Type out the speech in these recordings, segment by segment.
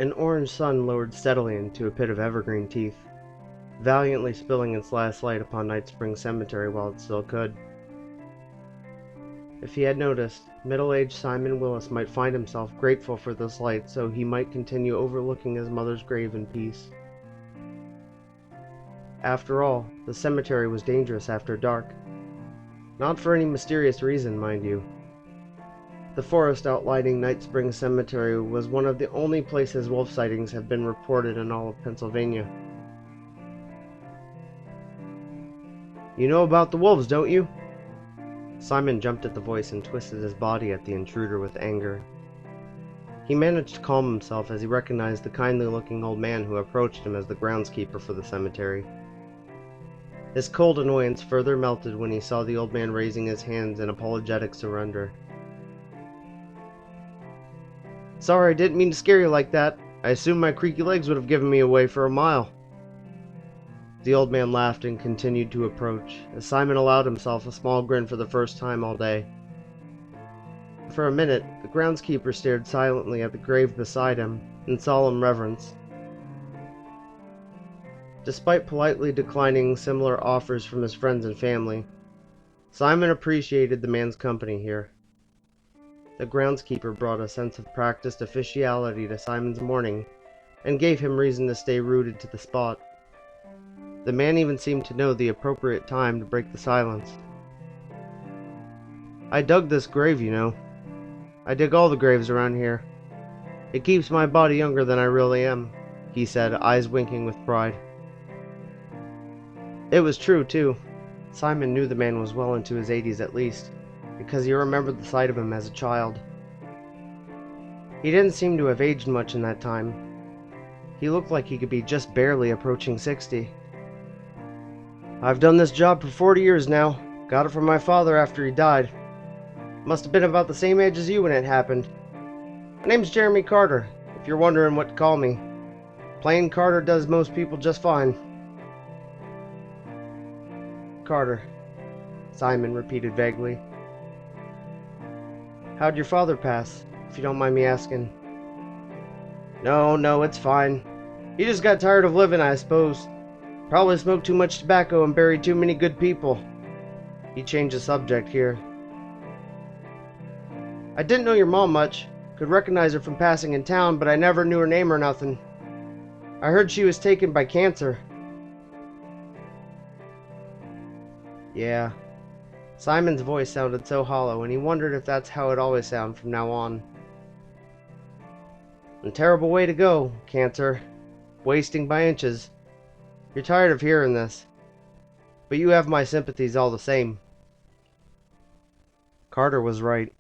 An orange sun lowered steadily into a pit of evergreen teeth, valiantly spilling its last light upon Night Spring Cemetery while it still could. If he had noticed, middle-aged Simon Willis might find himself grateful for this light so he might continue overlooking his mother's grave in peace. After all, the cemetery was dangerous after dark. Not for any mysterious reason, mind you. The forest outlining Night Spring Cemetery was one of the only places wolf sightings have been reported in all of Pennsylvania. "You know about the wolves, don't you?" Simon jumped at the voice and twisted his body at the intruder with anger. He managed to calm himself as he recognized the kindly-looking old man who approached him as the groundskeeper for the cemetery. His cold annoyance further melted when he saw the old man raising his hands in apologetic surrender. "Sorry, I didn't mean to scare you like that. I assumed my creaky legs would have given me away for a mile." The old man laughed and continued to approach, as Simon allowed himself a small grin for the first time all day. For a minute, the groundskeeper stared silently at the grave beside him, in solemn reverence. Despite politely declining similar offers from his friends and family, Simon appreciated the man's company here. The groundskeeper brought a sense of practiced officiality to Simon's mourning, and gave him reason to stay rooted to the spot. The man even seemed to know the appropriate time to break the silence. "I dug this grave, you know. I dig all the graves around here. It keeps my body younger than I really am," he said, eyes winking with pride. It was true, too. Simon knew the man was well into his 80s at least, because he remembered the sight of him as a child. He didn't seem to have aged much in that time. He looked like he could be just barely approaching 60. "I've done this job for 40 years now. Got it from my father after he died. Must have been about the same age as you when it happened. My name's Jeremy Carter, if you're wondering what to call me. Plain Carter does most people just fine." "Carter," Simon repeated vaguely. "How'd your father pass, if you don't mind me asking?" No, it's fine. He just got tired of living, I suppose. Probably smoked too much tobacco and buried too many good people." He changed the subject here. "I didn't know your mom much. Could recognize her from passing in town, but I never knew her name or nothing. I heard she was taken by cancer." Yeah. Simon's voice sounded so hollow, and he wondered if that's how it always sounded from now on. "A terrible way to go, cancer. Wasting by inches. You're tired of hearing this, but you have my sympathies all the same." Carter was right.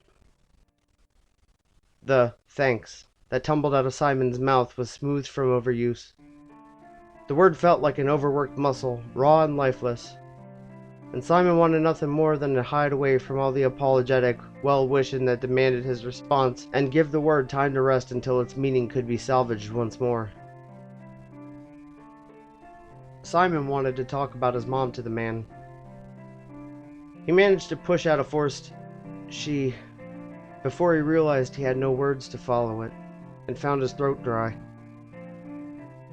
The "thanks" that tumbled out of Simon's mouth was smoothed from overuse. The word felt like an overworked muscle, raw and lifeless, and Simon wanted nothing more than to hide away from all the apologetic well-wishing that demanded his response and give the word time to rest until its meaning could be salvaged once more. Simon wanted to talk about his mom to the man. He managed to push out a forced "she" before he realized he had no words to follow it, and found his throat dry.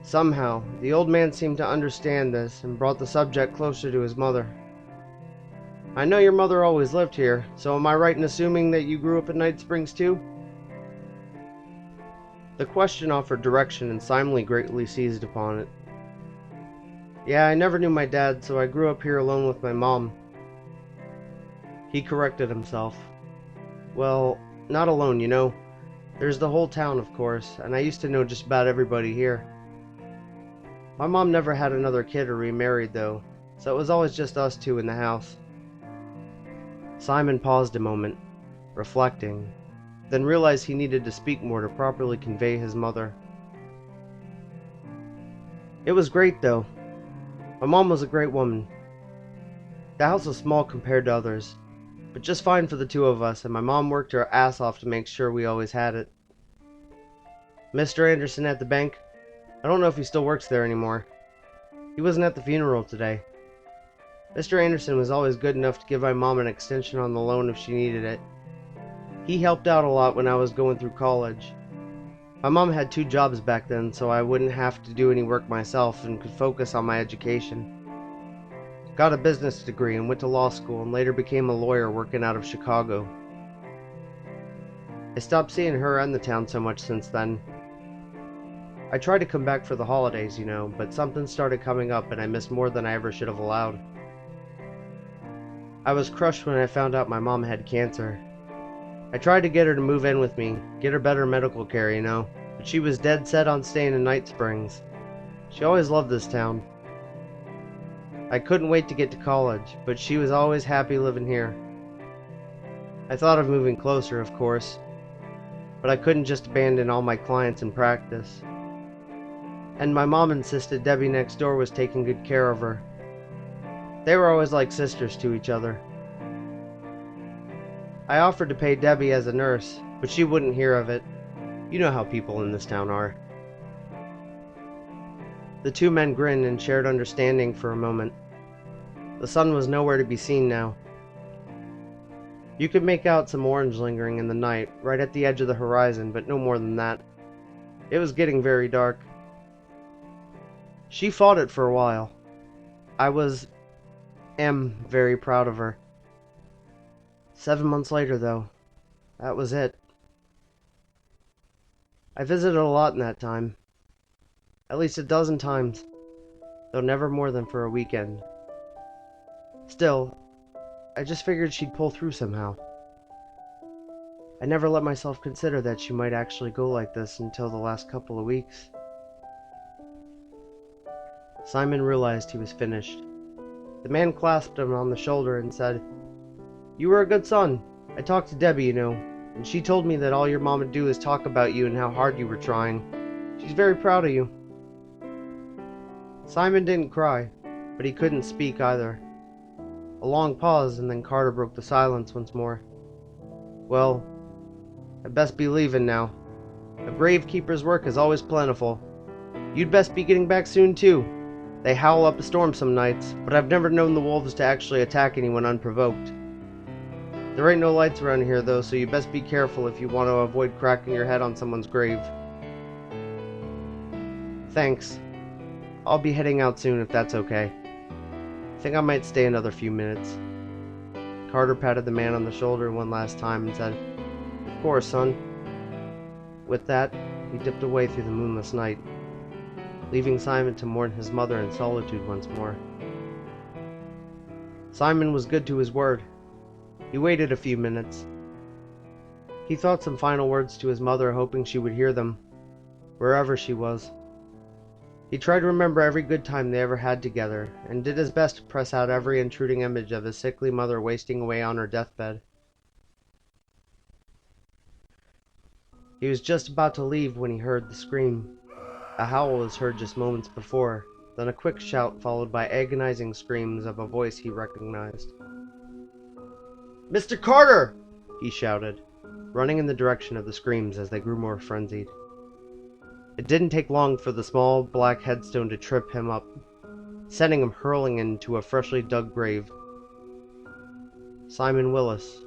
Somehow, the old man seemed to understand this and brought the subject closer to his mother. "I know your mother always lived here, so am I right in assuming that you grew up in Night Springs too?" The question offered direction, and Simon greatly seized upon it. "Yeah, I never knew my dad, so I grew up here alone with my mom." He corrected himself. "Well, not alone, you know. There's the whole town, of course, and I used to know just about everybody here. My mom never had another kid or remarried, though, so it was always just us two in the house." Simon paused a moment, reflecting, then realized he needed to speak more to properly convey his mother. "It was great, though. My mom was a great woman. The house was small compared to others, but just fine for the two of us, and my mom worked her ass off to make sure we always had it. Mr. Anderson at the bank, I don't know if he still works there anymore. He wasn't at the funeral today. Mr. Anderson was always good enough to give my mom an extension on the loan if she needed it. He helped out a lot when I was going through college. My mom had 2 jobs back then, so I wouldn't have to do any work myself and could focus on my education. Got a business degree and went to law school and later became a lawyer working out of Chicago. I stopped seeing her and the town so much since then. I tried to come back for the holidays, but something started coming up and I missed more than I ever should have allowed. I was crushed when I found out my mom had cancer. I tried to get her to move in with me, get her better medical care, but she was dead set on staying in Night Springs. She always loved this town. I couldn't wait to get to college, but she was always happy living here. I thought of moving closer, of course, but I couldn't just abandon all my clients in practice. And my mom insisted Debbie next door was taking good care of her. They were always like sisters to each other. I offered to pay Debbie as a nurse, but she wouldn't hear of it. You know how people in this town are. The 2 men grinned and shared understanding for a moment. The sun was nowhere to be seen now. You could make out some orange lingering in the night, right at the edge of the horizon, but no more than that. It was getting very dark. She fought it for a while. I am very proud of her. 7 months later, though, that was it. I visited a lot in that time. At least 12 times, though never more than for a weekend. Still, I just figured she'd pull through somehow. I never let myself consider that she might actually go like this until the last couple of weeks. Simon realized he was finished. The man clasped him on the shoulder and said, "You were a good son. I talked to Debbie, and she told me that all your mom would do is talk about you and how hard you were trying. She's very proud of you." Simon didn't cry, but he couldn't speak either. A long pause, and then Carter broke the silence once more. "Well, I'd best be leaving now. A gravekeeper's work is always plentiful. You'd best be getting back soon, too. They howl up a storm some nights, but I've never known the wolves to actually attack anyone unprovoked. There ain't no lights around here, though, so you best be careful if you want to avoid cracking your head on someone's grave." "Thanks. I'll be heading out soon if that's okay. I think I might stay another few minutes." Carter patted the man on the shoulder one last time and said, "Of course, son." With that, he dipped away through the moonless night, leaving Simon to mourn his mother in solitude once more. Simon was good to his word. He waited a few minutes. He thought some final words to his mother, hoping she would hear them, wherever she was. He tried to remember every good time they ever had together, and did his best to press out every intruding image of his sickly mother wasting away on her deathbed. He was just about to leave when he heard the scream. A howl was heard just moments before, then a quick shout followed by agonizing screams of a voice he recognized. "Mr. Carter!" he shouted, running in the direction of the screams as they grew more frenzied. It didn't take long for the small black headstone to trip him up, sending him hurling into a freshly dug grave. Simon Willis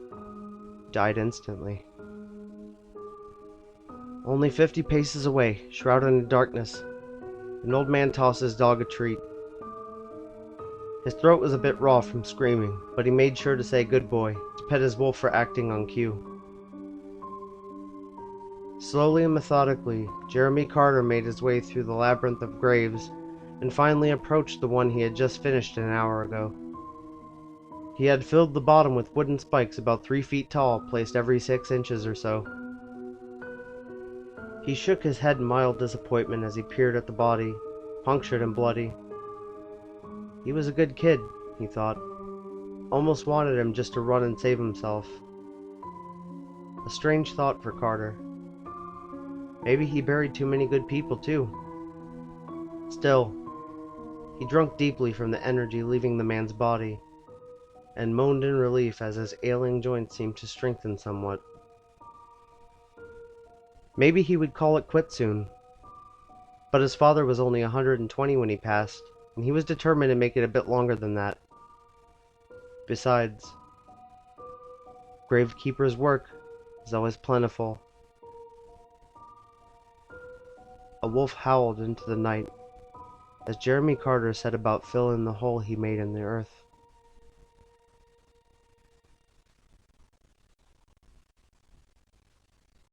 died instantly. Only 50 paces away, shrouded in darkness, an old man tossed his dog a treat. His throat was a bit raw from screaming, but he made sure to say good boy, to pet his wolf for acting on cue. Slowly and methodically, Jeremy Carter made his way through the labyrinth of graves, and finally approached the one he had just finished an hour ago. He had filled the bottom with wooden spikes about 3 feet tall, placed every 6 inches or so. He shook his head in mild disappointment as he peered at the body, punctured and bloody. He was a good kid, he thought. Almost wanted him just to run and save himself. A strange thought for Carter. Maybe he buried too many good people, too. Still, he drank deeply from the energy leaving the man's body, and moaned in relief as his ailing joints seemed to strengthen somewhat. Maybe he would call it quits soon. But his father was only 120 when he passed, and he was determined to make it a bit longer than that. Besides, gravekeeper's work is always plentiful. A wolf howled into the night as Jeremy Carter set about filling the hole he made in the earth.